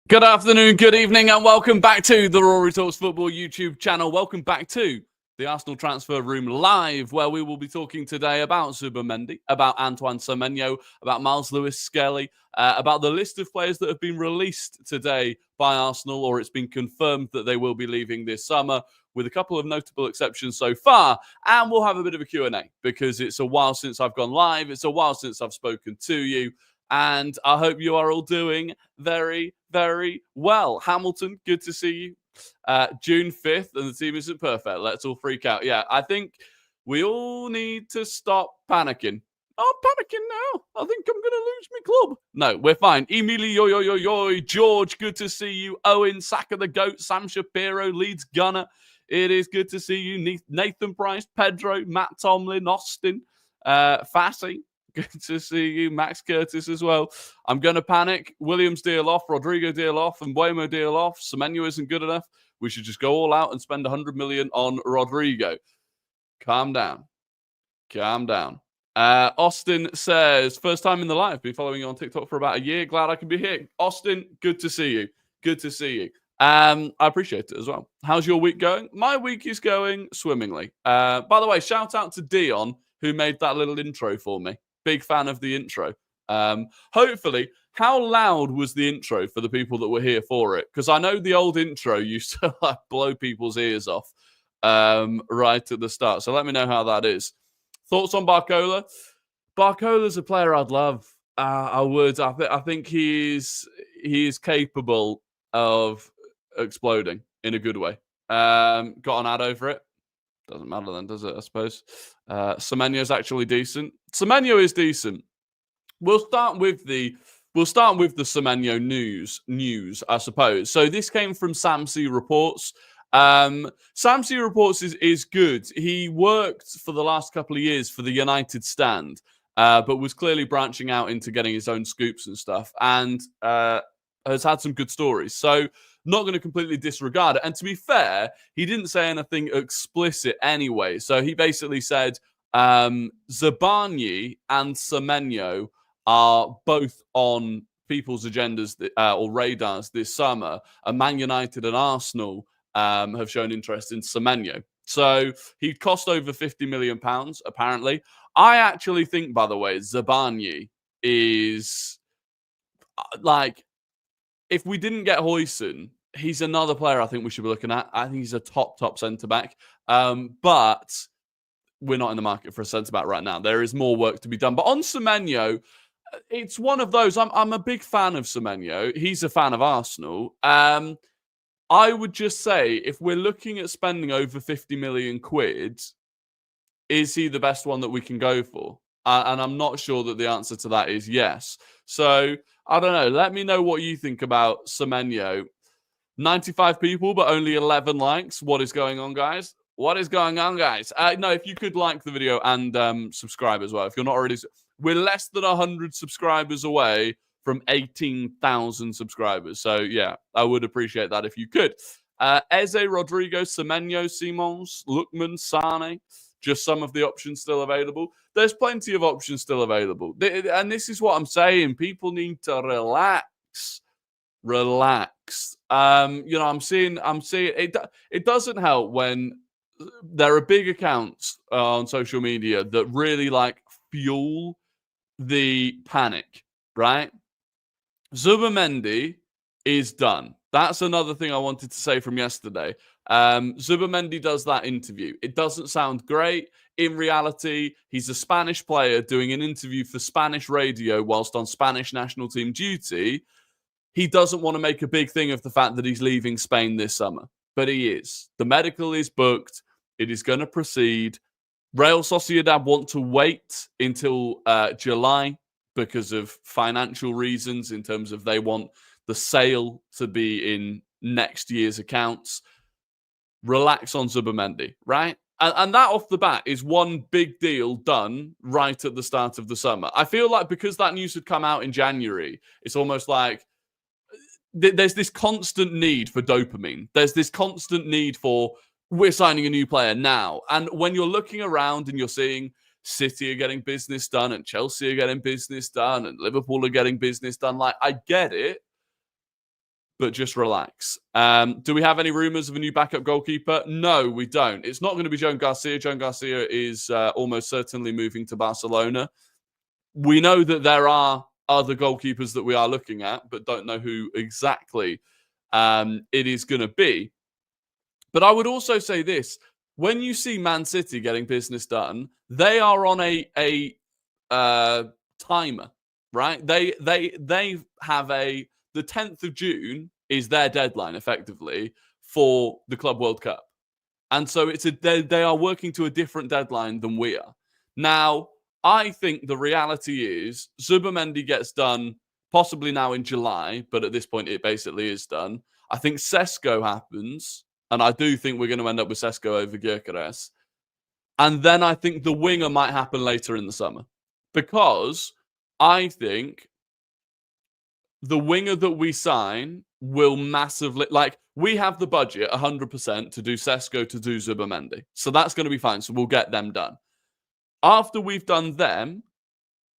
Good afternoon, good evening, and welcome back to the Rory Talks Football YouTube channel. Welcome back to the Arsenal Transfer Room Live, where we will be talking today about Zubimendi, about Antoine Semenyo, about Miles Lewis-Skelly, about the list of players that have been released today by Arsenal, or it's been confirmed that they will be leaving this summer, with a couple of notable exceptions so far. And we'll have a bit of a Q&A, because it's a while since I've gone live. It's a while since I've spoken to you. And I hope you are all doing very, very well. Hamilton, good to see you. June 5th, and the team isn't perfect. Let's all freak out. Yeah, I think we all need to stop panicking. I'm panicking now. I think I'm going to lose my club. No, we're fine. Emilio, George, good to see you. Owen, Saka the Goat, Sam Shapiro, Leeds Gunner. It is good to see you. Nathan Price, Pedro, Matt Tomlin, Austin, Fassi. Good to see you. Max Curtis as well. I'm going to panic. Williams deal off. Rodrigo deal off. And Buemo deal off. Semenyo isn't good enough. We should just go all out and spend 100 million on Rodrigo. Calm down. Calm down. Austin says, first time in the live. Been following you on TikTok for about a year. Glad I can be here. Austin, good to see you. Good to see you. I appreciate it as well. How's your week going? My week is going swimmingly. By the way, shout out to Dion, who made that little intro for me. Big fan of the intro. Hopefully, how loud was the intro for the people that were here for it? Because I know the old intro used to blow people's ears off right at the start. So let me know how that is. Thoughts on Barcola? Barcola's a player I'd love. I would. I think he is capable of exploding in a good way. Got an ad over it. Doesn't matter then, does it? I suppose. Semenyo's actually decent. Semenyo is decent. We'll start with the Semenyo news, I suppose. So this came from Sam C Reports. Sam C Reports is good. He worked for the last couple of years for the United Stand, but was clearly branching out into getting his own scoops and stuff, and has had some good stories. So not going to completely disregard it. And to be fair, he didn't say anything explicit anyway. So he basically said Zabarnyi and Semenyo are both on people's agendas or radars this summer. And Man United and Arsenal have shown interest in Semenyo. So he'd cost over £50 million, apparently. I actually think, by the way, Zabarnyi is like, if we didn't get Huijsen, he's another player I think we should be looking at. I think he's a top centre-back. But we're not in the market for a centre-back right now. There is more work to be done. But on Semenyo, it's one of those. I'm a big fan of Semenyo. He's a fan of Arsenal. I would just say, if we're looking at spending over 50 million quid, is he the best one that we can go for? And I'm not sure that the answer to that is yes. So, I don't know. Let me know what you think about Semenyo. 95 people, but only 11 likes. What is going on, guys? What is going on, guys? No, if you could like the video and subscribe as well. If you're not already... We're less than 100 subscribers away from 18,000 subscribers. So, yeah, I would appreciate that if you could. Eze, Rodrigo, Semenyo, Simons, Lookman, Sane. Just some of the options still available. There's plenty of options still available. And this is what I'm saying. People need to relax. Relax. I'm seeing it. It doesn't help when there are big accounts on social media that really fuel the panic, right? Zubimendi is done. That's another thing I wanted to say from yesterday. Zubimendi does that interview. It doesn't sound great. In reality, he's a Spanish player doing an interview for Spanish radio whilst on Spanish national team duty. He doesn't want to make a big thing of the fact that he's leaving Spain this summer, but he is. The medical is booked. It is going to proceed. Real Sociedad want to wait until July because of financial reasons, in terms of they want the sale to be in next year's accounts. Relax on Zubimendi, right? And that off the bat is one big deal done right at the start of the summer. I feel like because that news had come out in January, it's almost like there's this constant need for dopamine. There's this constant need for, we're signing a new player now. And when you're looking around and you're seeing City are getting business done and Chelsea are getting business done and Liverpool are getting business done, I get it. but just relax. Do we have any rumors of a new backup goalkeeper? No, we don't. It's not going to be Joan Garcia. Joan Garcia is almost certainly moving to Barcelona. We know that there are other goalkeepers that we are looking at, but don't know who exactly it is going to be. But I would also say this. When you see Man City getting business done, they are on a timer, right? They have the 10th of June is their deadline, effectively, for the Club World Cup. And so they are working to a different deadline than we are. Now, I think the reality is Zubimendi gets done possibly now in July, but at this point it basically is done. I think Sesko happens, and I do think we're going to end up with Sesko over Gyökeres. And then I think the winger might happen later in the summer, because I think the winger that we sign will massively, like, we have the budget 100% to do Sesko, to do Zubimendi. So that's going to be fine. So we'll get them done. After we've done them,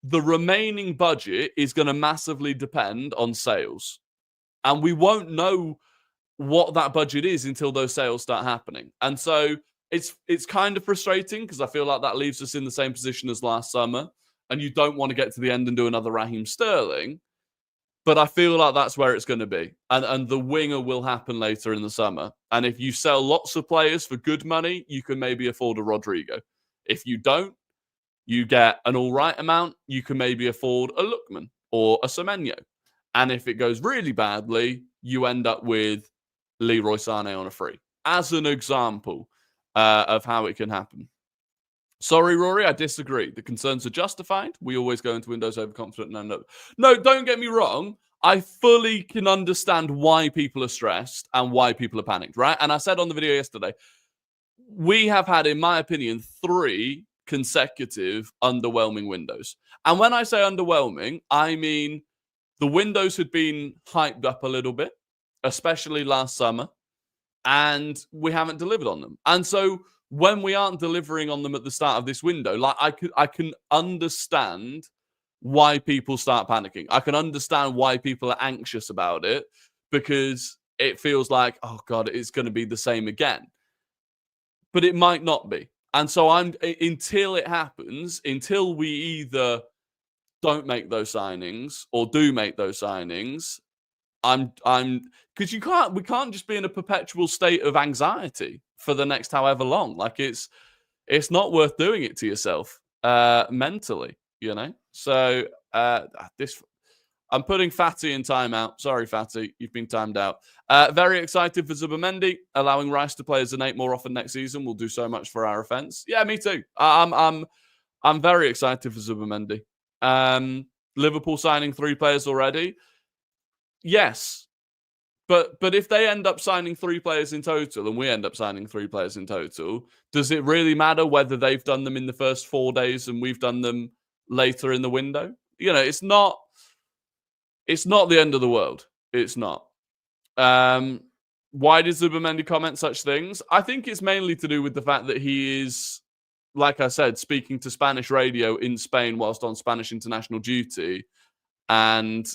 the remaining budget is going to massively depend on sales. And we won't know what that budget is until those sales start happening. And so it's kind of frustrating, because I feel like that leaves us in the same position as last summer. And you don't want to get to the end and do another Raheem Sterling. But I feel like that's where it's going to be. And the winger will happen later in the summer. And if you sell lots of players for good money, you can maybe afford a Rodrigo. If you don't, you get an all right amount, you can maybe afford a Lookman or a Semenyo. And if it goes really badly, you end up with Leroy Sané on a free, as an example of how it can happen. Sorry, Rory, I disagree. The concerns are justified. We always go into windows overconfident and end up... No, don't get me wrong. I fully can understand why people are stressed and why people are panicked, right? And I said on the video yesterday, we have had, in my opinion, 3 consecutive underwhelming windows. And when I say underwhelming, I mean the windows had been hyped up a little bit, especially last summer, and we haven't delivered on them. And so when we aren't delivering on them at the start of this window, like I can understand why people start panicking. I can understand why people are anxious about it, because it feels like, oh God, it's going to be the same again. But it might not be. And so until it happens, until we either don't make those signings or do make those signings, because we can't just be in a perpetual state of anxiety for the next however long. Like, it's not worth doing it to yourself mentally, you know. So I'm putting Fatty in timeout. Sorry, Fatty, you've been timed out. Very excited for Zubimendi. Allowing Rice to play as an 8 more often next season will do so much for our offense. Yeah, me too. I'm very excited for Zubimendi. Liverpool signing 3 players already. Yes. But if they end up signing 3 players in total, and we end up signing 3 players in total, does it really matter whether they've done them in the first 4 days and we've done them later in the window? You know, it's not the end of the world. It's not. Why did Zubimendi comment such things? I think it's mainly to do with the fact that he is, like I said, speaking to Spanish radio in Spain whilst on Spanish international duty, and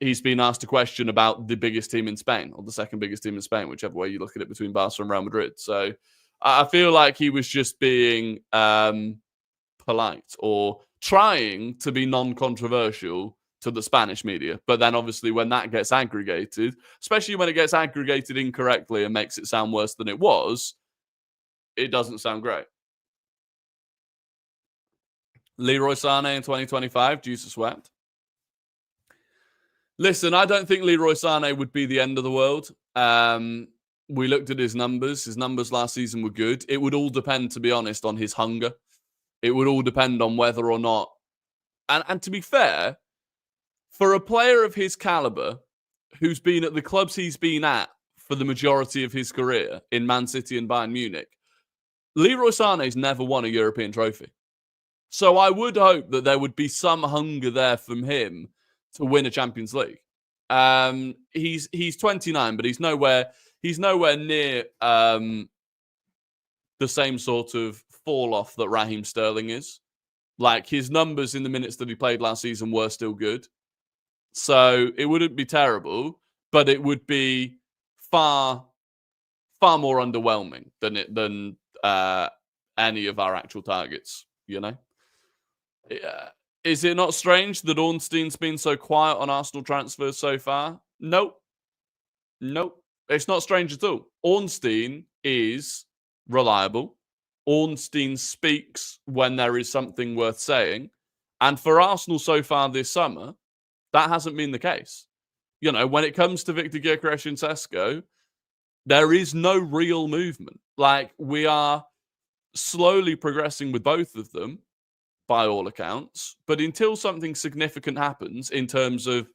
he's been asked a question about the biggest team in Spain, or the second biggest team in Spain, whichever way you look at it, between Barca and Real Madrid. So I feel like he was just being polite, or trying to be non-controversial to the Spanish media. But then obviously when that gets aggregated, especially when it gets aggregated incorrectly and makes it sound worse than it was, it doesn't sound great. Leroy Sané in 2025, due to swept. Listen, I don't think Leroy Sané would be the end of the world. We looked at his numbers. His numbers last season were good. It would all depend, to be honest, on his hunger. It would all depend on whether or not... And to be fair, for a player of his caliber, who's been at the clubs he's been at for the majority of his career, in Man City and Bayern Munich, Leroy Sané's never won a European trophy. So I would hope that there would be some hunger there from him to win a Champions League. He's 29, but he's nowhere near the same sort of fall off that Raheem Sterling is. Like, his numbers in the minutes that he played last season were still good. So it wouldn't be terrible. but it would be far more underwhelming than any of our actual targets. Is it not strange that Ornstein's been so quiet on Arsenal transfers so far? Nope. It's not strange at all. Ornstein is reliable. Ornstein speaks when there is something worth saying. And for Arsenal so far this summer, that hasn't been the case. When it comes to Victor Gyökeres and Sesko, there is no real movement. We are slowly progressing with both of them, by all accounts. But until something significant happens in terms of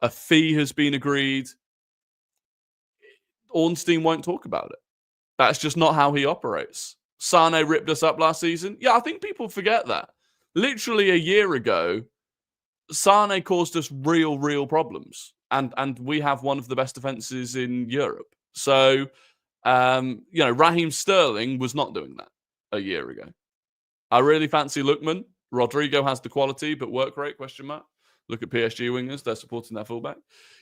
a fee has been agreed, Ornstein won't talk about it. That's just not how he operates. Sane ripped us up last season. Yeah, I think people forget that. Literally a year ago, Sane caused us real problems. And we have one of the best defenses in Europe. So, Raheem Sterling was not doing that a year ago. I really fancy Lookman. Rodrigo has the quality, but work rate, ? Look at PSG wingers. They're supporting their fullback.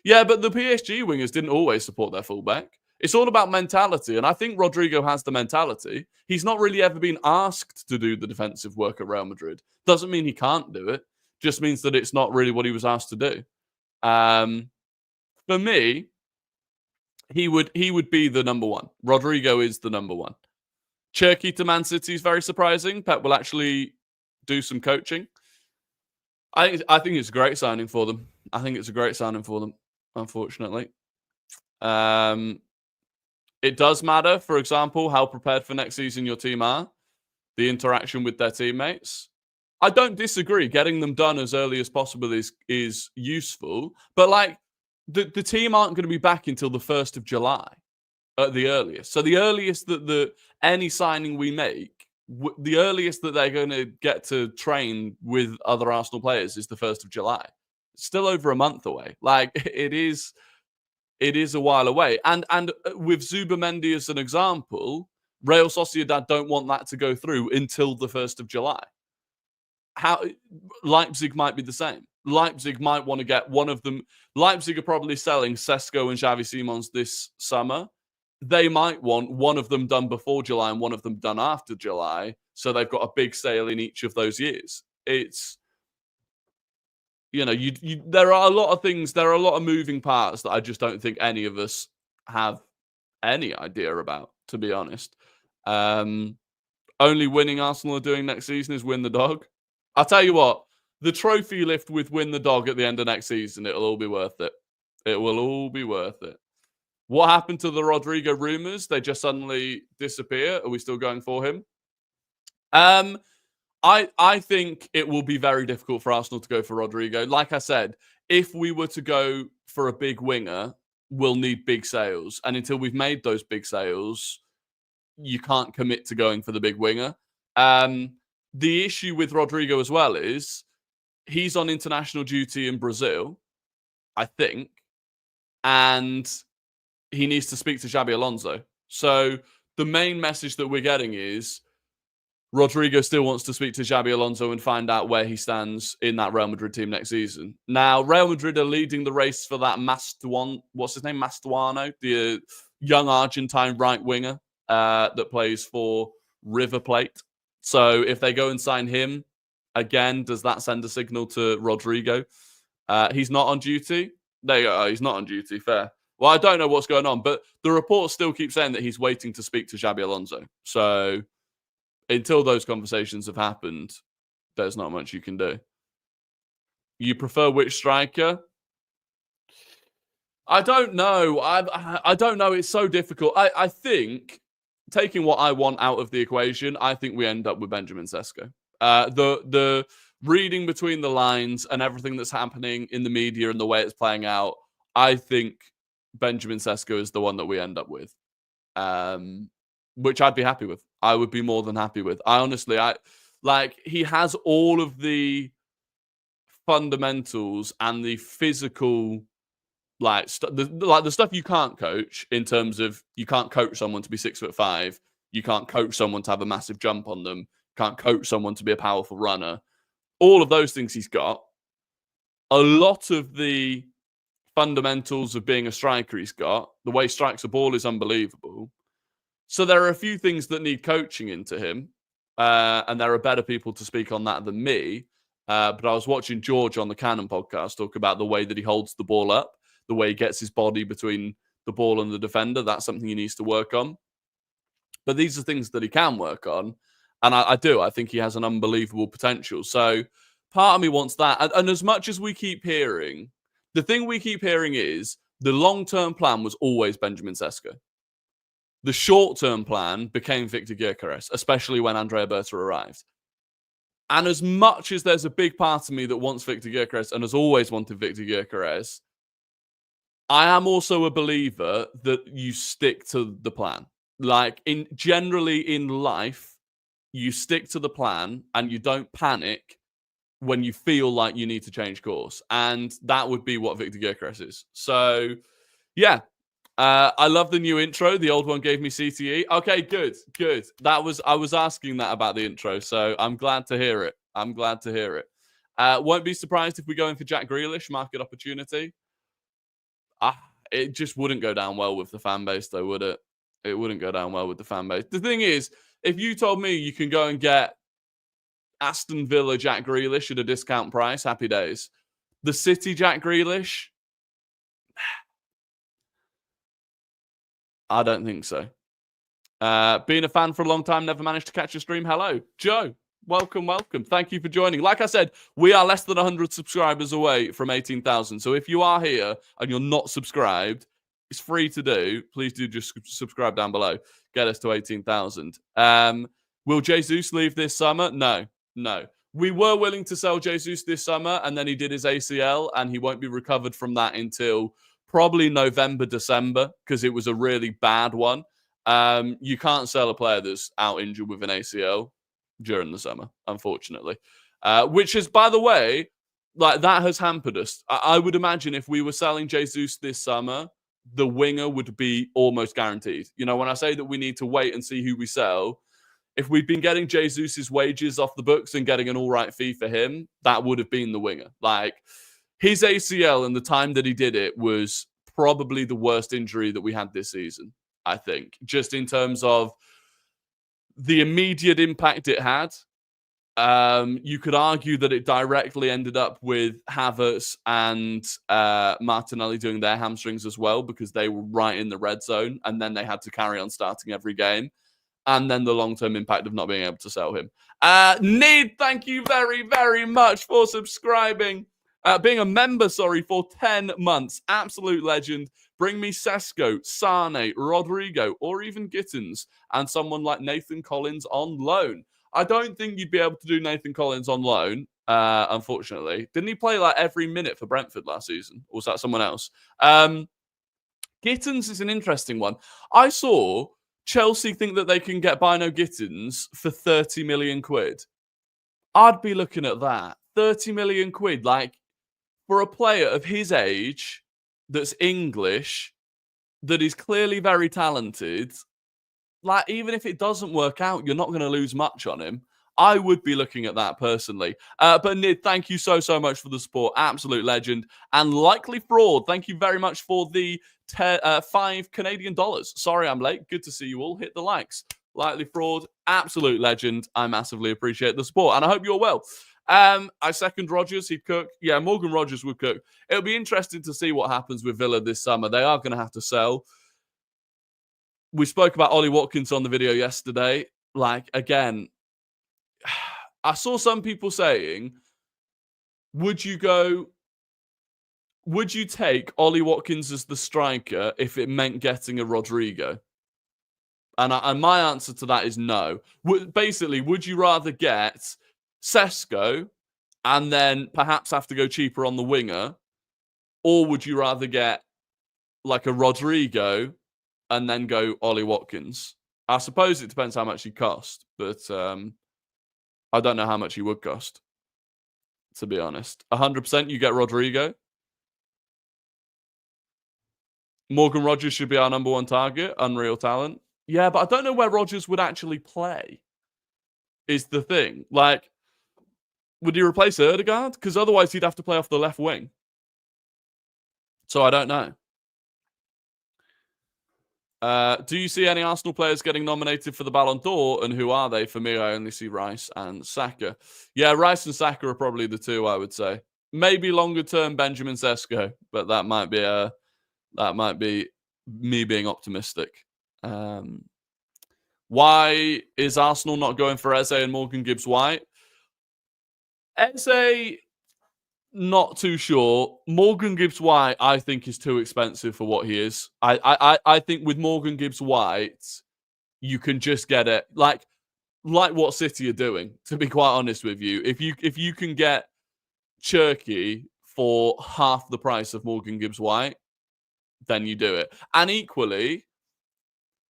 Yeah, but the PSG wingers didn't always support their fullback. It's all about mentality, and I think Rodrigo has the mentality. He's not really ever been asked to do the defensive work at Real Madrid. Doesn't mean he can't do it. Just means that it's not really what he was asked to do. For me, he would be the number one. Rodrigo is the number one. Cherki to Man City is very surprising. Pep will actually do some coaching. I think it's a great signing for them. Unfortunately. It does matter, for example, how prepared for next season your team are, the interaction with their teammates. I don't disagree. Getting them done as early as possible is useful. But the team aren't going to be back until the 1st of July at the earliest. So the earliest that any signing we make, the earliest that they're going to get to train with other Arsenal players is the 1st of July. It's still over a month away. It is a while away. And with Zubimendi as an example, Real Sociedad don't want that to go through until the 1st of July. Leipzig might be the same. Leipzig might want to get one of them. Leipzig are probably selling Sesko and Xavi Simons this summer. They might want one of them done before July and one of them done after July. So they've got a big sale in each of those years. It's, there are a lot of things, there are a lot of moving parts that I just don't think any of us have any idea about, to be honest. Only winning Arsenal are doing next season is win the dog. I'll tell you what, the trophy lift with win the dog at the end of next season, it'll all be worth it. It will all be worth it. What happened to the Rodrigo rumours? They just suddenly disappear. Are we still going for him? I think it will be very difficult for Arsenal to go for Rodrigo. Like I said, if we were to go for a big winger, we'll need big sales. And until we've made those big sales, you can't commit to going for the big winger. The issue with Rodrigo as well is he's on international duty in Brazil, I think, and he needs to speak to Xabi Alonso. So the main message that we're getting is Rodrigo still wants to speak to Xabi Alonso and find out where he stands in that Real Madrid team next season. Now, Real Madrid are leading the race for that Mastuano, the young Argentine right winger that plays for River Plate. So if they go and sign him, again, does that send a signal to Rodrigo? He's not on duty. There you go. He's not on duty. Fair. Well, I don't know what's going on, but the reports still keep saying that he's waiting to speak to Xabi Alonso. So until those conversations have happened, there's not much you can do. You prefer which striker? I don't know. I don't know. It's so difficult. I think, taking what I want out of the equation, I think we end up with Benjamin Sesko. The reading between the lines and everything that's happening in the media and the way it's playing out, I think Benjamin Sesko is the one that we end up with, which I'd be happy with. I would be more than happy with. He has all of the fundamentals and the physical, the stuff you can't coach in terms of you can't coach someone to be 6'5", you can't coach someone to have a massive jump on them, can't coach someone to be a powerful runner. All of those things he's got. A lot of the fundamentals of being a striker he's got. The way he strikes a ball is unbelievable. So there are a few things that need coaching into him. And there are better people to speak on that than me. But I was watching George on the Cannon podcast talk about the way that he holds the ball up, the way he gets his body between the ball and the defender. That's something he needs to work on. But these are things that he can work on. And I do. I think he has an unbelievable potential. So part of me wants that. And as much as we keep hearing, the thing we keep hearing is the long-term plan was always Benjamin Sesko. The short-term plan became Victor Gyökeres, especially when Andrea Berta arrived. And as much as there's a big part of me that wants Victor Gyökeres and has always wanted Victor Gyökeres, I am also a believer that you stick to the plan. Like, generally in life, you stick to the plan and you don't panic when you feel like you need to change course. And that would be what Victor Gyökeres is. So, yeah. I love the new intro. The old one gave me CTE. Okay, good. I was asking that about the intro, so I'm glad to hear it. Won't be surprised if we go in for Jack Grealish, market opportunity. It just wouldn't go down well with the fan base, though, would it? It wouldn't go down well with the fan base. The thing is, if you told me you can go and get Aston Villa Jack Grealish at a discount price, happy days. The City Jack Grealish, I don't think so. Being a fan for a long time, never managed to catch a stream. Hello, Joe. Welcome. Thank you for joining. Like I said, we are less than 100 subscribers away from 18,000. So if you are here and you're not subscribed, it's free to do. Please do just subscribe down below. Get us to 18,000. Will Jesus leave this summer? No. We were willing to sell Jesus this summer, and then he did his ACL, and he won't be recovered from that until probably November, December, because it was a really bad one. You can't sell a player that's out injured with an ACL during the summer, unfortunately. Which is, by the way, like, that has hampered us. I would imagine if we were selling Jesus this summer, the winger would be almost guaranteed. You know, when I say that we need to wait and see who we sell, if we'd been getting Jesus's wages off the books and getting an all right fee for him, that would have been the winger. Like, his ACL and the time that he did it was probably the worst injury that we had this season, I think. Just in terms of the immediate impact it had. You could argue that it directly ended up with Havertz and Martinelli doing their hamstrings as well, because they were right in the red zone, and then they had to carry on starting every game. And then the long-term impact of not being able to sell him. Need, thank you very, very much for subscribing. Being a member, for 10 months. Absolute legend. Bring me Sesko, Sane, Rodrigo, or even Gittins, and someone like Nathan Collins on loan. I don't think you'd be able to do Nathan Collins on loan, unfortunately. Didn't he play like every minute for Brentford last season? Or was that someone else? Gittins is an interesting one. I saw Chelsea think that they can get Bino Gittins for 30 million quid. I'd be looking at that. 30 million quid. Like, for a player of his age, that's English, that is clearly very talented, like, even if it doesn't work out, you're not going to lose much on him. I would be looking at that personally. But Nid, thank you so much for the support. Absolute legend. And Likely Fraud, thank you very much for the $5 Canadian. Sorry I'm late. Good to see you all. Hit the likes. Likely Fraud, absolute legend. I massively appreciate the support. And I hope you're well. I second Rodgers. He'd cook. Yeah, Morgan Rodgers would cook. It'll be interesting to see what happens with Villa this summer. They are going to have to sell. We spoke about Ollie Watkins on the video yesterday. Like, again, I saw some people saying, would you take Ollie Watkins as the striker if it meant getting a Rodrigo? And my answer to that is no. Basically, would you rather get Sesko and then perhaps have to go cheaper on the winger? Or would you rather get like a Rodrigo and then go Ollie Watkins? I suppose it depends how much he cost, but I don't know how much he would cost, to be honest. 100% you get Rodrigo. Morgan Rodgers should be our number one target. Unreal talent. Yeah, but I don't know where Rodgers would actually play, is the thing. Like, would he replace Ødegaard? Because otherwise he'd have to play off the left wing. So I don't know. Do you see any Arsenal players getting nominated for the Ballon d'Or, and who are they? For me, I only see Rice and Saka. Yeah, Rice and Saka are probably the two, I would say. Maybe longer term Benjamin Sesko, but that might be me being optimistic. Why is Arsenal not going for Eze and Morgan Gibbs-White? Eze, not too sure. Morgan Gibbs-White, I think, is too expensive for what he is. I think with Morgan Gibbs-White, you can just get it like what City are doing. To be quite honest with you, if you can get Cherky for half the price of Morgan Gibbs-White, then you do it. And equally,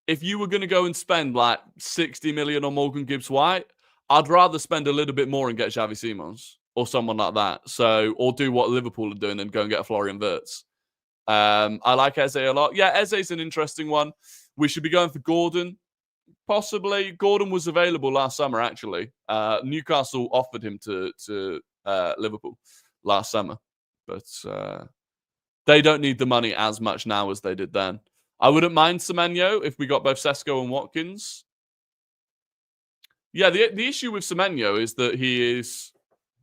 if you were going to go and spend like 60 million on Morgan Gibbs-White, I'd rather spend a little bit more and get Xavi Simons or someone like that. So, or do what Liverpool are doing and go and get a Florian Wirtz. I like Eze a lot. Yeah, Eze's an interesting one. We should be going for Gordon, possibly. Gordon was available last summer, actually. Newcastle offered him to Liverpool last summer, but they don't need the money as much now as they did then. I wouldn't mind Semenyo if we got both Sesko and Watkins. Yeah, the issue with Semenyo is that he is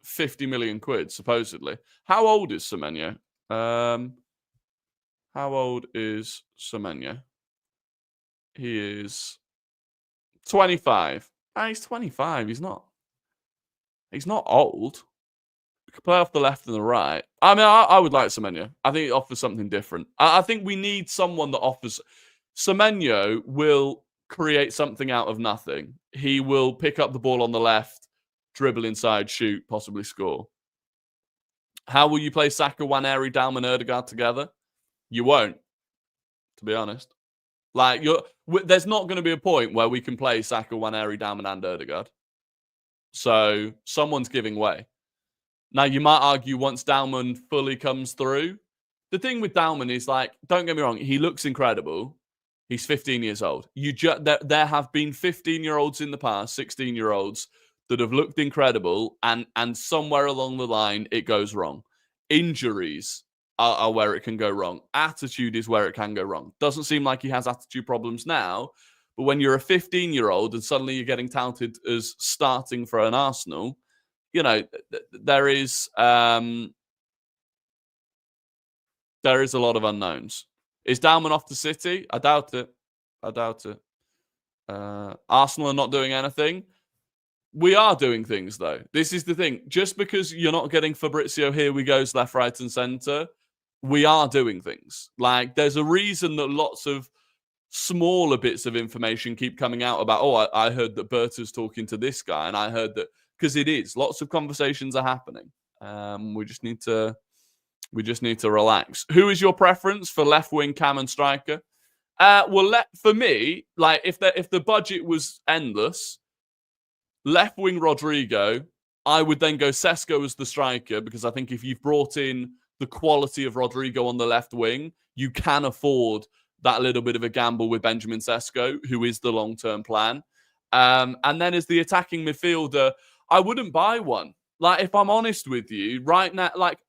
50 million quid, supposedly. How old is Semenyo? How old is Semenyo? He is 25. He's 25. He's not old. He can play off the left and the right. I mean, I would like Semenyo. I think it offers something different. I think we need someone that offers... Semenyo will create something out of nothing. He will pick up the ball on the left, dribble inside, shoot, possibly score. How will you play Saka, Nwaneri, Dalman, Ødegaard together? You won't, to be honest. Like, there's not going to be a point where we can play Saka, Nwaneri, Dalman, and Ødegaard. So someone's giving way. Now, you might argue once Dalman fully comes through. The thing with Dalman is, like, don't get me wrong, he looks incredible. He's 15 years old. There have been 15-year-olds in the past, 16-year-olds, that have looked incredible, and somewhere along the line, it goes wrong. Injuries are where it can go wrong. Attitude is where it can go wrong. Doesn't seem like he has attitude problems now, but when you're a 15-year-old and suddenly you're getting touted as starting for an Arsenal, you know, there is a lot of unknowns. Is Dalman off to City? I doubt it. Arsenal are not doing anything. We are doing things, though. This is the thing. Just because you're not getting Fabrizio here we goes left, right, and centre, we are doing things. Like, there's a reason that lots of smaller bits of information keep coming out about, I heard that Berta's talking to this guy, and I heard that, because it is. Lots of conversations are happening. We just need to relax. Who is your preference for left wing, cam, and striker? For me, like, if the budget was endless, left wing Rodrigo, I would then go Sesko as the striker, because I think if you've brought in the quality of Rodrigo on the left wing, you can afford that little bit of a gamble with Benjamin Sesko, who is the long-term plan. And then as the attacking midfielder, I wouldn't buy one. Like, if I'm honest with you, right now, like,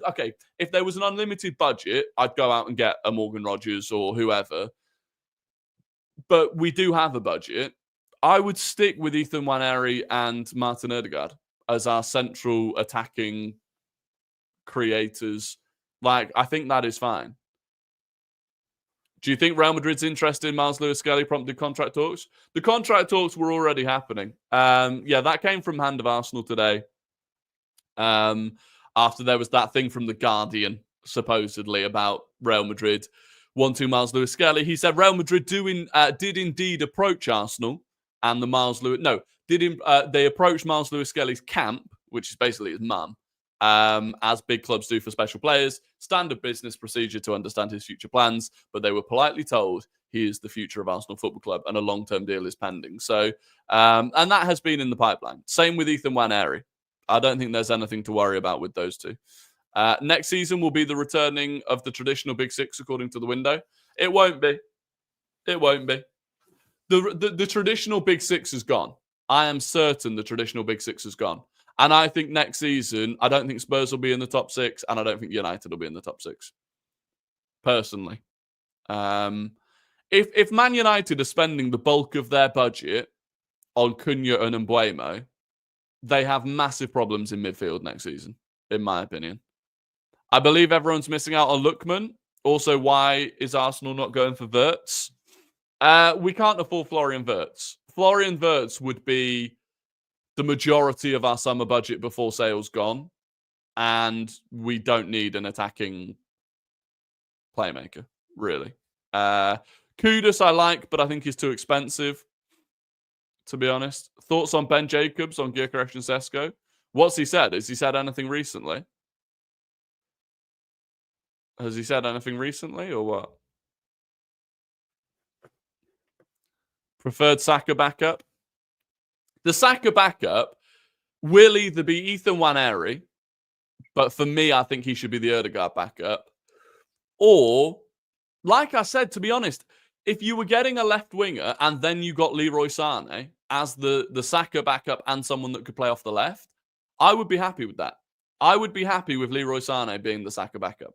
okay, if there was an unlimited budget, I'd go out and get a Morgan Rogers or whoever. But we do have a budget. I would stick with Ethan Nwaneri and Martin Ødegaard as our central attacking creators. Like, I think that is fine. Do you think Real Madrid's interest in Miles Lewis-Skelly prompted contract talks? The contract talks were already happening. Yeah, that came from Hand of Arsenal today. After there was that thing from The Guardian, supposedly, about Real Madrid wanting Miles Lewis-Skelly. He said Real Madrid did indeed approach Arsenal and the Miles Lewis... No, they approached Miles Lewis-Skelly's camp, which is basically his mum, as big clubs do for special players. Standard business procedure to understand his future plans, but they were politely told he is the future of Arsenal Football Club and a long-term deal is pending. So, and that has been in the pipeline. Same with Ethan Nwaneri. I don't think there's anything to worry about with those two. Next season will be the returning of the traditional Big Six, according to the window. It won't be. It won't be. The traditional Big Six is gone. I am certain the traditional Big Six is gone. And I think next season, I don't think Spurs will be in the top six, and I don't think United will be in the top six. personally. If Man United are spending the bulk of their budget on Cunha and Mbuemo, they have massive problems in midfield next season, in my opinion. I believe everyone's missing out on Lookman. Also, why is Arsenal not going for Wirtz? We can't afford Florian Wirtz. Florian Wirtz would be the majority of our summer budget before sale's gone. And we don't need an attacking playmaker, really. Kudus I like, but I think he's too expensive, to be honest. Thoughts on Ben Jacobs on Gyökeres and Sesko? What's he said? Has he said anything recently? Has he said anything recently or what? Preferred Saka backup? The Saka backup will either be Ethan Nwaneri, but for me, I think he should be the Ødegaard backup. Or, like I said, to be honest, if you were getting a left winger and then you got Leroy Sané as the Saka backup and someone that could play off the left, I would be happy with that. I would be happy with Leroy Sané being the Saka backup.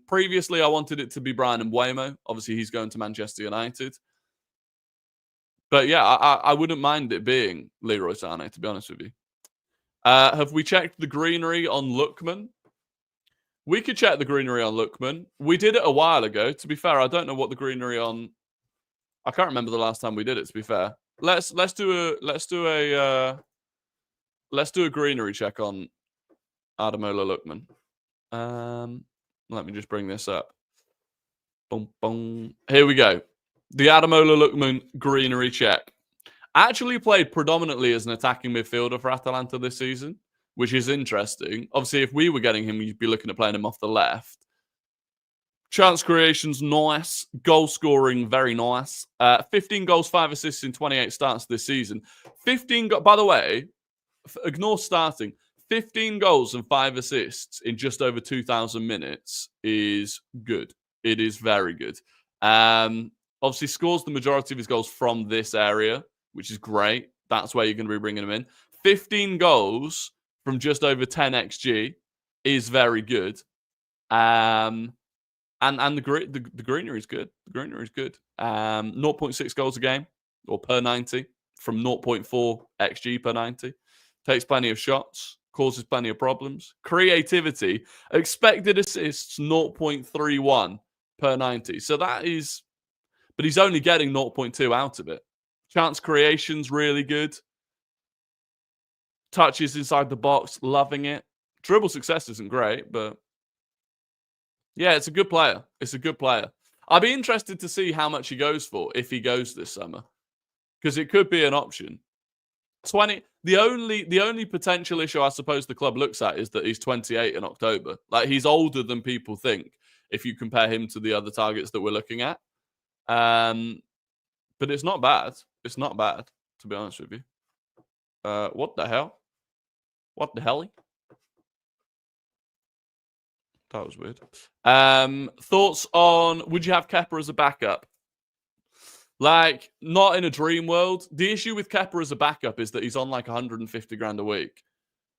Previously, I wanted it to be Bryan Mbeumo. Obviously, he's going to Manchester United. But yeah, I wouldn't mind it being Leroy Sané, to be honest with you. Have we checked the greenery on Lookman? We could check the greenery on Lookman. We did it a while ago. To be fair, I don't know what the greenery on. I can't remember the last time we did it. To be fair, let's do a greenery check on Ademola Lookman. Let me just bring this up. Boom, boom. Here we go. The Ademola Lookman greenery check. Actually played predominantly as an attacking midfielder for Atalanta this season, which is interesting. Obviously, if we were getting him, you'd be looking at playing him off the left. Chance creations, nice. Goal scoring, very nice. 15 goals, 5 assists in 28 starts this season. By the way, ignore starting. 15 goals and 5 assists in just over 2,000 minutes is good. It is very good. Obviously, scores the majority of his goals from this area, which is great. That's where you're going to be bringing him in. 15 goals from just over 10 XG is very good. And the greenery is good. The greenery is good. 0.6 goals a game or per 90 from 0.4 XG per 90. Takes plenty of shots. Causes plenty of problems. Creativity. Expected assists 0.31 per 90. So that is... But he's only getting 0.2 out of it. Chance creation's really good. Touches inside the box, loving it. Dribble success isn't great, but yeah, it's a good player. It's a good player. I'd be interested to see how much he goes for if he goes this summer, because it could be an option. 20. The only potential issue I suppose the club looks at is that he's 28 in October. Like, he's older than people think if you compare him to the other targets that we're looking at. But it's not bad. It's not bad, to be honest with you. What the hell? What the hell? That was weird. Thoughts on, would you have Kepa as a backup? Like, not in a dream world. The issue with Kepa as a backup is that he's on like 150 grand a week.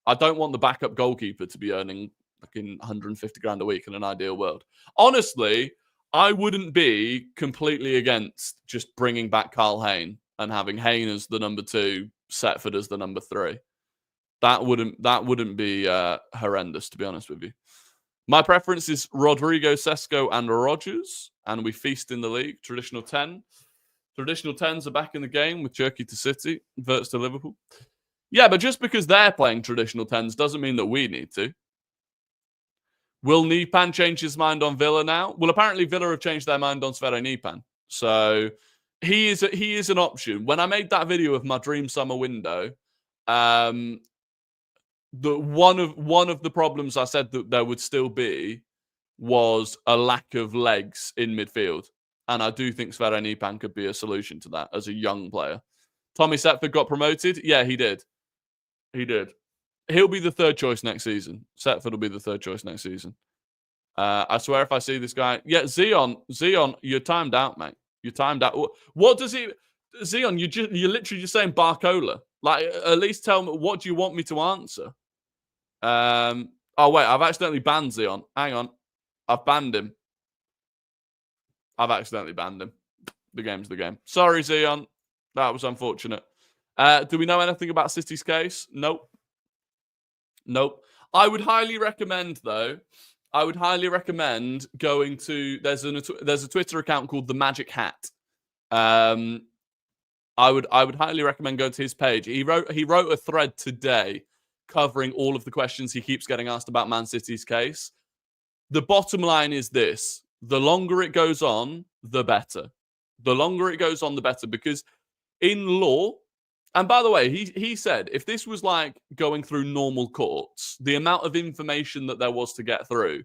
I don't want the backup goalkeeper to be earning like 150 grand a week in an ideal world. Honestly, I wouldn't be completely against just bringing back Carl Hayne and having Hayne as the number 2, Setford as the number 3. That wouldn't be horrendous, to be honest with you. My preference is Rodrigo, Sesko, and Rodgers, and we feast in the league. Traditional 10. Traditional 10s are back in the game with Cherky to City, Wirtz to Liverpool. Yeah, but just because they're playing traditional 10s doesn't mean that we need to. Will Nipan change his mind on Villa now? Well, apparently Villa have changed their mind on Sverre Nipan. So he is an option. When I made that video of my dream summer window, one of the problems I said that there would still be was a lack of legs in midfield. And I do think Sverre Nipan could be a solution to that as a young player. Tommy Setford got promoted? Yeah, he did. He did. He'll be the 3rd choice next season. Setford will be the 3rd choice next season. I swear if I see this guy... Yeah, Zion, you're timed out, mate. You're timed out. What does he... Zion, you're literally just saying Barcola. Like, at least tell me, what do you want me to answer? Oh, wait, I've accidentally banned Zion. Hang on. I've banned him. I've accidentally banned him. The game's the game. Sorry, Zion. That was unfortunate. Do we know anything about City's case? Nope. I would highly recommend, though. I would highly recommend going to. There's a Twitter account called The Magic Hat. I would highly recommend going to his page. He wrote a thread today covering all of the questions he keeps getting asked about Man City's case. The bottom line is this: the longer it goes on, the better. The longer it goes on, the better, because in law. And by the way, he said if this was like going through normal courts, the amount of information that there was to get through,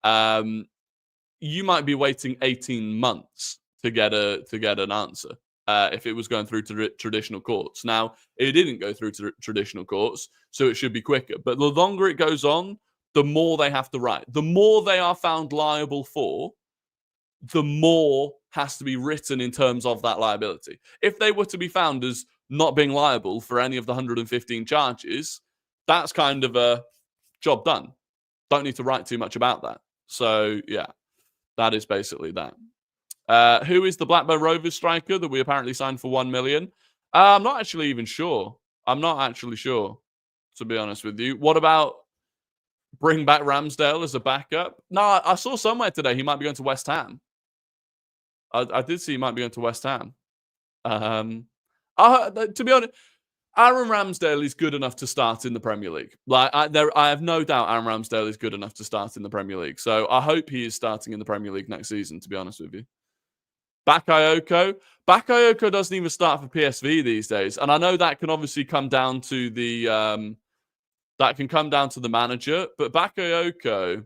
you might be waiting 18 months to get an answer if it was going through traditional courts. Now, it didn't go through traditional courts, so it should be quicker. But the longer it goes on, the more they have to write. The more they are found liable for, the more has to be written in terms of that liability. If they were to be found as not being liable for any of the 115 charges, that's kind of a job done. Don't need to write too much about that. So, yeah, that is basically that. Who is the Blackburn Rovers striker that we apparently signed for 1 million? I'm not actually even sure. I'm not actually sure, to be honest with you. What about bring back Ramsdale as a backup? No, I saw somewhere today he might be going to West Ham. I did see he might be going to West Ham. To be honest, Aaron Ramsdale is good enough to start in the Premier League. Like I have no doubt Aaron Ramsdale is good enough to start in the Premier League. So I hope he is starting in the Premier League next season, to be honest with you. Bakayoko doesn't even start for PSV these days. And I know that can obviously come down to the manager, but Bakayoko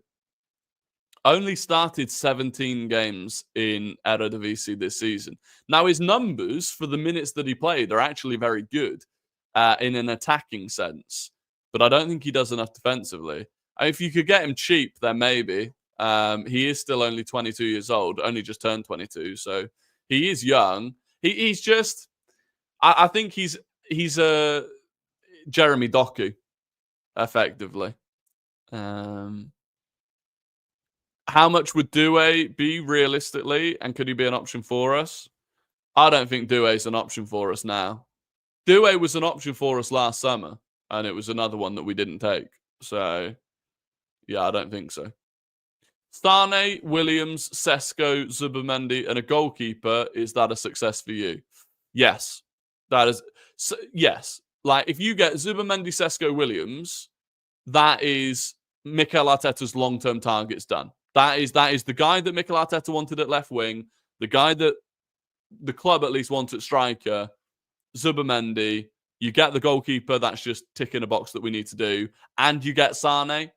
only started 17 games in Eredivisie this season. Now, his numbers for the minutes that he played are actually very good in an attacking sense, but I don't think he does enough defensively. If you could get him cheap, then maybe. He is still only 22 years old, only just turned 22, so he is young. He's just, I think he's a Jeremy Doku, effectively. How much would Doué be realistically, and could he be an option for us? I don't think Doué's an option for us now. Doué was an option for us last summer, and it was another one that we didn't take. So, yeah, I don't think so. Sane, Williams, Sesko, Zubimendi, and a goalkeeper. Is that a success for you? Yes. That is. Yes. Like, if you get Zubimendi, Sesko, Williams, that is Mikel Arteta's long-term targets done. That is the guy that Mikel Arteta wanted at left wing, the guy that the club at least wanted at striker, Zubimendi. You get the goalkeeper, that's just ticking a box that we need to do. And you get Sane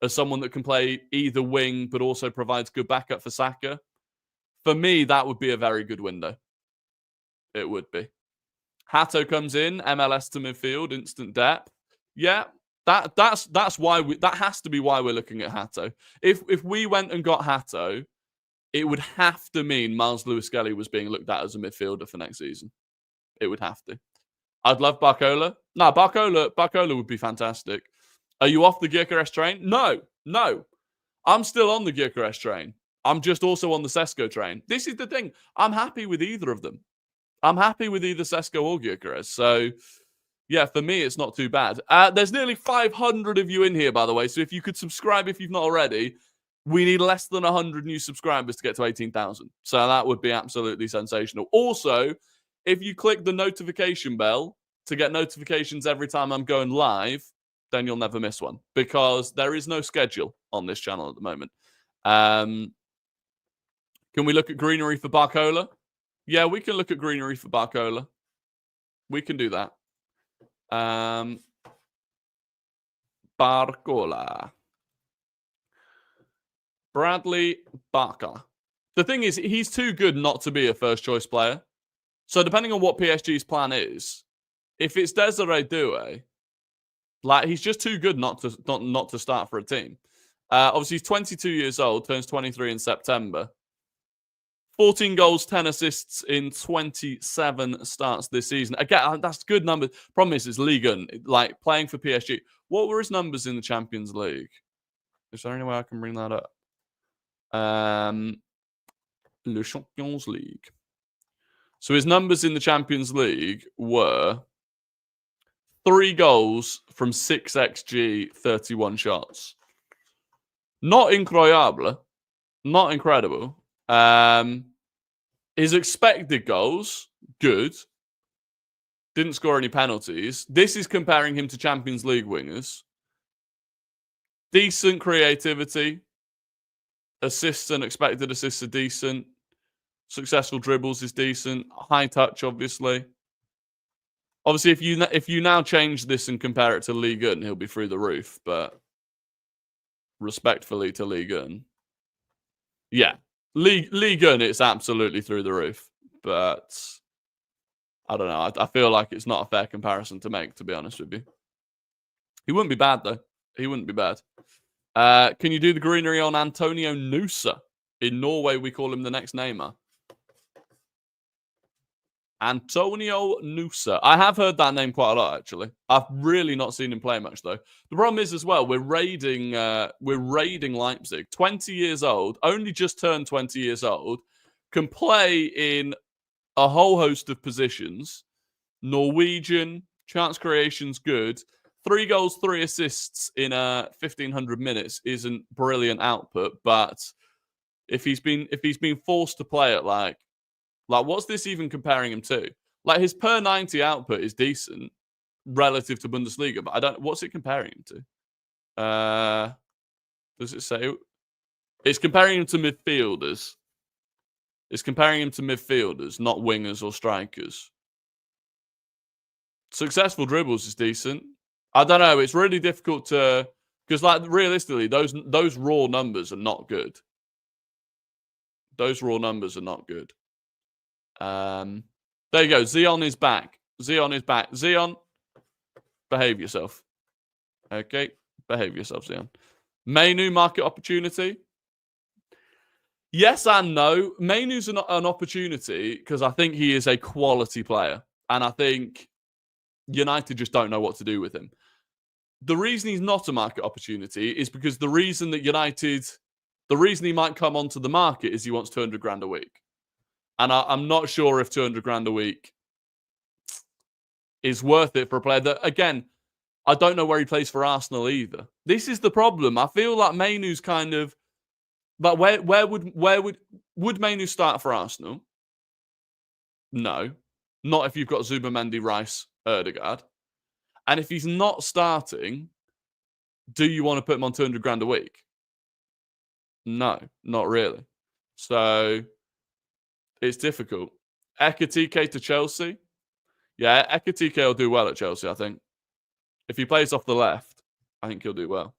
as someone that can play either wing, but also provides good backup for Saka. For me, that would be a very good window. It would be. Hato comes in, MLS to midfield, instant depth. Yeah. That's why that has to be why we're looking at Hato. If we went and got Hato, it would have to mean Miles Lewis-Skelly was being looked at as a midfielder for next season. It would have to. I'd love Barcola. No, Barcola would be fantastic. Are you off the Gyökeres train? No. I'm still on the Gyökeres train. I'm just also on the Sesko train. This is the thing. I'm happy with either of them. I'm happy with either Sesko or Gyökeres. So, yeah, for me, it's not too bad. There's nearly 500 of you in here, by the way. So if you could subscribe if you've not already, we need less than 100 new subscribers to get to 18,000. So that would be absolutely sensational. Also, if you click the notification bell to get notifications every time I'm going live, then you'll never miss one, because there is no schedule on this channel at the moment. Can we look at greenery for Barcola? Yeah, we can look at greenery for Barcola. We can do that. Barcola. Bradley Barca. The thing is, he's too good not to be a first choice player. So depending on what PSG's plan is, if it's Desiree Doué, like, he's just too good not to start for a team. Obviously, he's 22 years old, turns 23 in September. 14 goals, 10 assists in 27 starts this season. Again, that's good numbers. Problem is, it's Liga, like, playing for PSG. What were his numbers in the Champions League? Is there any way I can bring that up? Le Champions League. So his numbers in the Champions League were 3 goals from 6 XG, 31 shots. Not incroyable. Not incredible. His expected goals, good. Didn't score any penalties. This is comparing him to Champions League wingers. Decent creativity. Assists and expected assists are decent. Successful dribbles is decent. High touch, obviously. Obviously, if you now change this and compare it to Ligue 1, he'll be through the roof. But respectfully to Ligue 1, yeah, Ligue 1, it's absolutely through the roof. But I don't know. I feel like it's not a fair comparison to make, to be honest with you. He wouldn't be bad, though. He wouldn't be bad. Can you do the greenery on Antonio Nusa? In Norway, we call him the next Neymar. Antonio Nusa. I have heard that name quite a lot, actually. I've really not seen him play much, though. The problem is, as well, we're raiding Leipzig. 20 years old, only just turned 20 years old, can play in a whole host of positions. Norwegian, chance creation's good. 3 goals, 3 assists in 1,500 minutes isn't brilliant output, but if he's been forced to play at like what's this even comparing him to? Like his per 90 output is decent relative to Bundesliga, but what's it comparing him to? Does it say? It's comparing him to midfielders. It's comparing him to midfielders, not wingers or strikers. Successful dribbles is decent. I don't know. It's really difficult to, because like realistically, those raw numbers are not good. Those raw numbers are not good. There you go. Zion is back. Zion is back. Zion, behave yourself. Okay, behave yourself, Zion. Mainu market opportunity. Yes and no. Mainu's an opportunity because I think he is a quality player, and I think United just don't know what to do with him. The reason he's not a market opportunity is because the reason he might come onto the market is he wants 200 grand a week. And I'm not sure if 200 grand a week is worth it for a player that, again, I don't know where he plays for Arsenal either. This is the problem. I feel like Mainu's kind of, but where would Mainu start for Arsenal? No. Not if you've got Zubimendi, Rice, Ødegaard. And if he's not starting, do you want to put him on 200 grand a week? No, not really. So it's difficult. Ekitike to Chelsea. Yeah, Ekitike will do well at Chelsea, I think. If he plays off the left, I think he'll do well.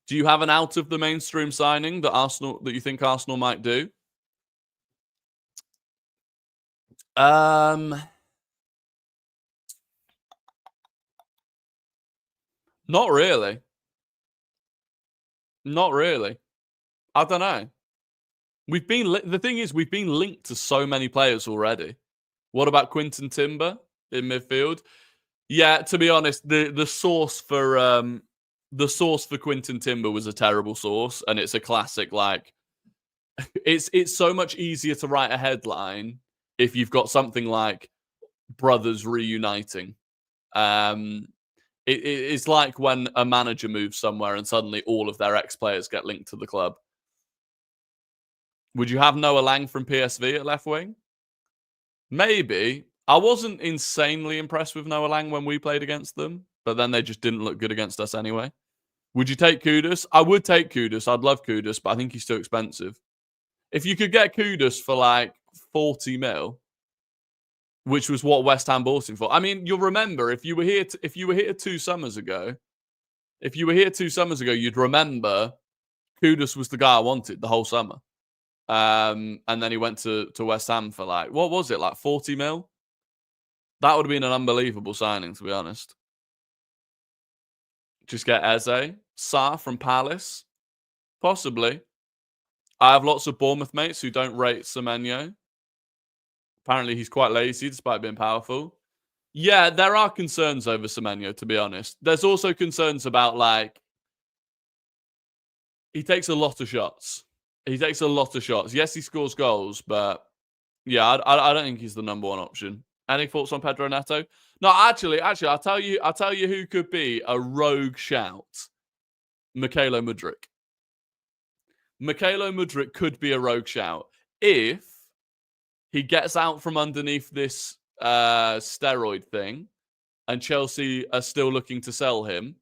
Do you have an out of the mainstream signing that you think Arsenal might do? Not really. Not really. I don't know. The thing is, we've been linked to so many players already. What about Quinton Timber in midfield? Yeah, to be honest, the source for Quinton Timber was a terrible source, and it's a classic. Like, it's so much easier to write a headline if you've got something like brothers reuniting. It's like when a manager moves somewhere and suddenly all of their ex-players get linked to the club. Would you have Noah Lang from PSV at left wing? Maybe. I wasn't insanely impressed with Noah Lang when we played against them, but then they just didn't look good against us anyway. Would you take Kudus? I would take Kudus. I'd love Kudus, but I think he's too expensive. If you could get Kudus for like 40 mil, which was what West Ham bought him for. I mean, you'll remember if you were here 2 summers ago, you'd remember Kudus was the guy I wanted the whole summer. And then he went to West Ham for like, what was it, like 40 mil? That would have been an unbelievable signing, to be honest. Just get Eze. Sarr from Palace. Possibly. I have lots of Bournemouth mates who don't rate Semenyo. Apparently, he's quite lazy despite being powerful. Yeah, there are concerns over Semenyo, to be honest. There's also concerns about, like, He takes a lot of shots. He takes a lot of shots. Yes, he scores goals, but yeah, I don't think he's the number one option. Any thoughts on Pedro Neto? No, actually, I'll tell you who could be a rogue shout. Mykhailo Mudryk. Mykhailo Mudryk could be a rogue shout if he gets out from underneath this steroid thing and Chelsea are still looking to sell him.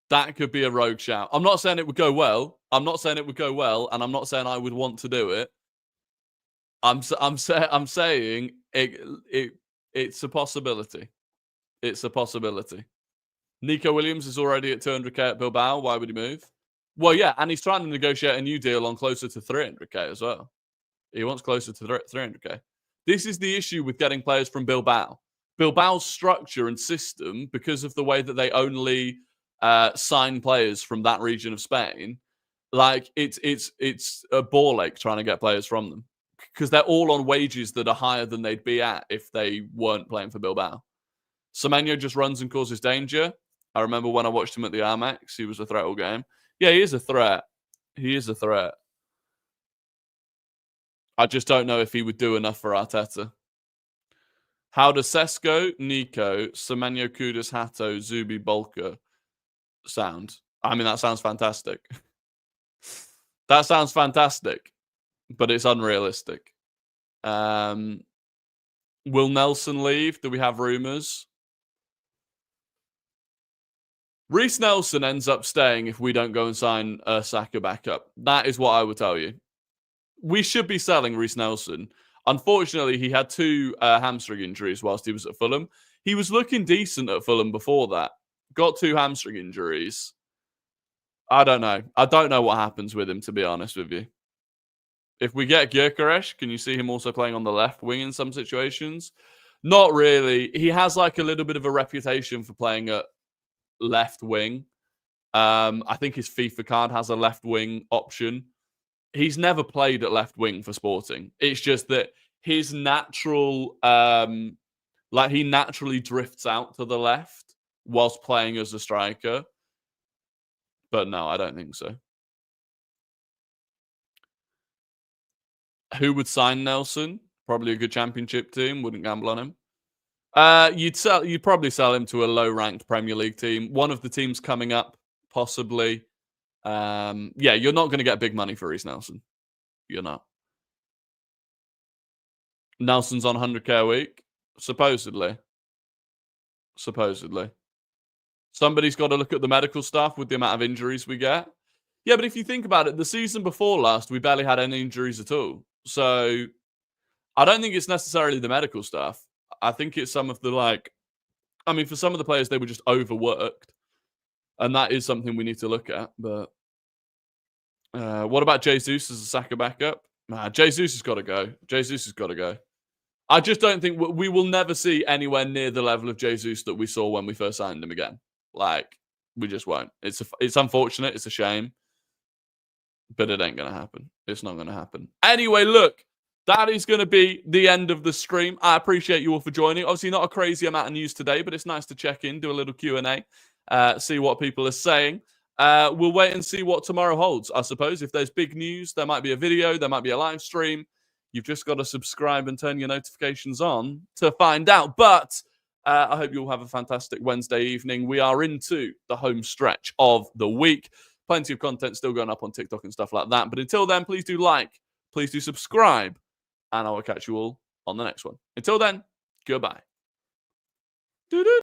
That could be a rogue shout. I'm not saying it would go well. And I'm not saying I would want to do it. I'm saying it's a possibility. It's a possibility. Nico Williams is already at 200k at Bilbao. Why would he move? Well, yeah, and he's trying to negotiate a new deal on closer to 300k as well. He wants closer to 300k. This is the issue with getting players from Bilbao. Bilbao's structure and system, because of the way that they only sign players from that region of Spain, like it's a ball ache trying to get players from them because they're all on wages that are higher than they'd be at if they weren't playing for Bilbao. Semenyo just runs and causes danger. I remember when I watched him at the Amex, he was a threat all game. Yeah, he is a threat. He is a threat. I just don't know if he would do enough for Arteta. How does Sesko, Nico, Semenyo, Kudus, Hato, Zubi, Bolka sound? I mean, that sounds fantastic. That sounds fantastic, but it's unrealistic. Will Nelson leave? Do we have rumours? Reece Nelson ends up staying if we don't go and sign Saka back up. That is what I would tell you. We should be selling Reece Nelson. Unfortunately, he had 2 hamstring injuries whilst he was at Fulham. He was looking decent at Fulham before that. Got 2 hamstring injuries. I don't know. I don't know what happens with him, to be honest with you. If we get Gyökeres, can you see him also playing on the left wing in some situations? Not really. He has like a little bit of a reputation for playing at left wing. I think his FIFA card has a left wing option. He's never played at left wing for Sporting. It's just that his natural, he naturally drifts out to the left whilst playing as a striker. But no, I don't think so. Who would sign Nelson? Probably a good championship team. Wouldn't gamble on him. You'd probably sell him to a low-ranked Premier League team. One of the teams coming up, possibly. Yeah, you're not going to get big money for Reece Nelson. You're not. Nelson's on 100k a week, supposedly. Somebody's got to look at the medical stuff with the amount of injuries we get. Yeah, but if you think about it, the season before last, we barely had any injuries at all. So I don't think it's necessarily the medical stuff. I think it's some of the, for some of the players, they were just overworked. And that is something we need to look at. But what about Jesus as a Saka backup? Nah, Jesus has got to go. I just don't think we will never see anywhere near the level of Jesus that we saw when we first signed him again. We just won't. It's unfortunate. It's a shame. But it ain't going to happen. It's not going to happen. Anyway, look. That is going to be the end of the stream. I appreciate you all for joining. Obviously, not a crazy amount of news today, but it's nice to check in, do a little Q&A, see what people are saying. We'll wait and see what tomorrow holds, I suppose. If there's big news, there might be a video, there might be a live stream. You've just got to subscribe and turn your notifications on to find out. But I hope you all have a fantastic Wednesday evening. We are into the home stretch of the week. Plenty of content still going up on TikTok and stuff like that. But until then, please do like, please do subscribe. And I will catch you all on the next one. Until then, goodbye.